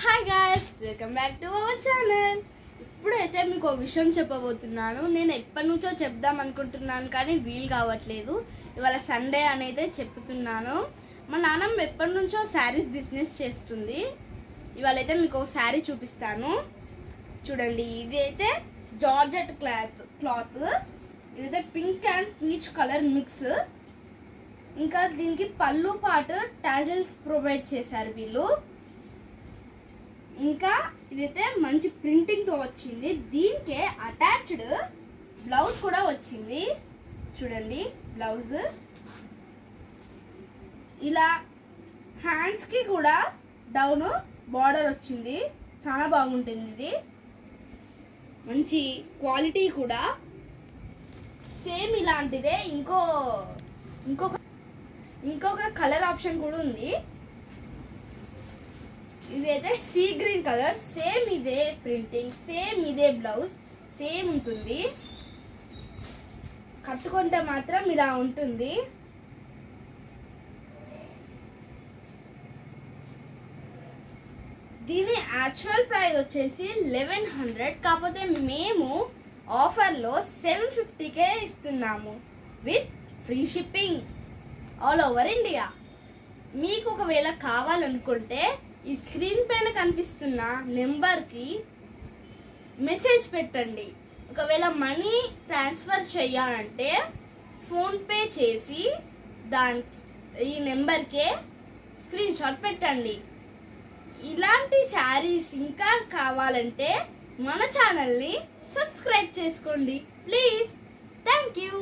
Hi guys, welcome back to our channel. ఇప్పుడైతే మీకు ఒక విషయం చెప్పబోతున్నాను. నేను ఎప్పటి నుంచో చెప్దాం అనుకుంటున్నాను కానీ వీలు కావట్లేదు. ఇవాళ సండే అనేది చెప్తున్నాను. మా నాన్నమ్మ ఎప్పటి నుంచో శారీస్ బిజినెస్ చేస్తుంది. ఇవాళ అయితే మీకు ఒక శారీ చూపిస్తాను. చూడండి, ఇది అయితే జార్జెట్ క్లాత్. ఇదైతే pink and peach colour mix. ఇంకా దీనికి పళ్ళు పాటు టాజల్స్ ప్రొవైడ్ చేశారు వీళ్ళు. ఇంకా ఇదైతే మంచి ప్రింటింగ్ తో వచ్చింది. దీనికే అటాచ్డ్ బ్లౌజ్ కూడా వచ్చింది. చూడండి, బ్లౌజ్ ఇలా హ్యాండ్స్ కి కూడా డౌన్ బార్డర్ వచ్చింది. చాలా బాగుంటుంది. ఇది మంచి క్వాలిటీ కూడా. సేమ్ ఇలాంటిదే ఇంకొక కలర్ ఆప్షన్ కూడా ఉంది. ఇదైతే సీ గ్రీన్ కలర్. సేమ్ ఇదే ప్రింటింగ్, సేమ్ ఇదే బ్లౌజ్, సేమ్ ఉంటుంది. కట్టుకుంటే మాత్రం ఇలా ఉంటుంది. దీని యాక్చువల్ ప్రైస్ వచ్చేసి 1100. కాకపోతే మేము ఆఫర్లో 750కే ఇస్తున్నాము with free shipping all over India. మీకు ఒకవేళ కావాలనుకుంటే ఈ స్క్రీన్ పైన కనిపిస్తున్న నెంబర్కి మెసేజ్ పెట్టండి. ఒకవేళ మనీ ట్రాన్స్ఫర్ చేయాలంటే ఫోన్పే చేసి ఈ నెంబర్కే స్క్రీన్ షాట్ పెట్టండి. ఇలాంటి శారీస్ ఇంకా కావాలంటే మన ఛానల్ని సబ్స్క్రైబ్ చేసుకోండి ప్లీజ్. Thank you.